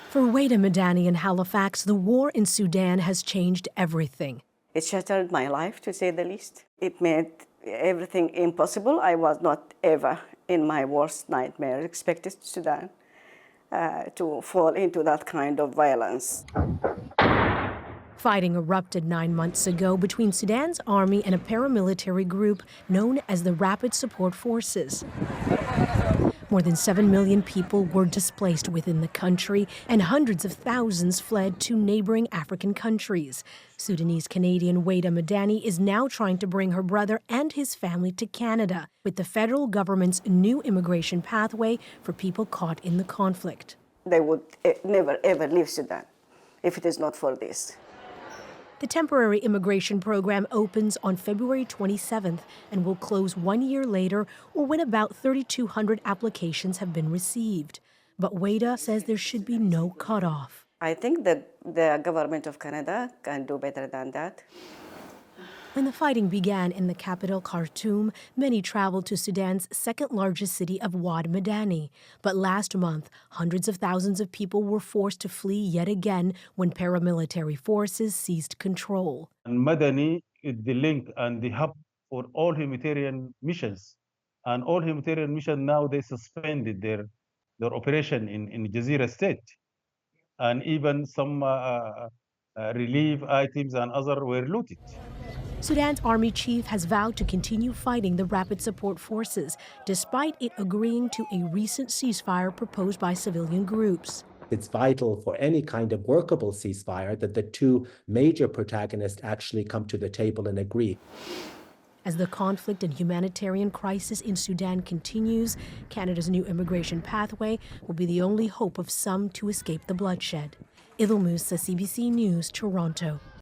For Wada Madani in Halifax, the war in Sudan has changed everything. It shattered my life, to say the least. It made everything impossible. I was not ever, in my worst nightmare, expected Sudan to fall into that kind of violence. Fighting erupted 9 months ago between Sudan's army and a paramilitary group known as the Rapid Support Forces. More than 7 million people were displaced within the country, and hundreds of thousands fled to neighboring African countries. Sudanese-Canadian Wada Madani is now trying to bring her brother and his family to Canada with the federal government's new immigration pathway for people caught in the conflict. They would never, ever leave Sudan if it is not for this. The temporary immigration program opens on February 27th and will close 1 year later or when about 3,200 applications have been received. But Wada says there should be no cutoff. I think that the government of Canada can do better than that. When the fighting began in the capital, Khartoum, many traveled to Sudan's second-largest city of Wad Madani. But last month, hundreds of thousands of people were forced to flee yet again when paramilitary forces seized control. And Madani is the link and the hub for all humanitarian missions. And all humanitarian missions now, they suspended their operation in Jazeera state. And even some relief items and others were looted. Sudan's army chief has vowed to continue fighting the Rapid Support Forces, despite it agreeing to a recent ceasefire proposed by civilian groups. It's vital for any kind of workable ceasefire that the two major protagonists actually come to the table and agree. As the conflict and humanitarian crisis in Sudan continues, Canada's new immigration pathway will be the only hope of some to escape the bloodshed. Idil Musa, CBC News, Toronto.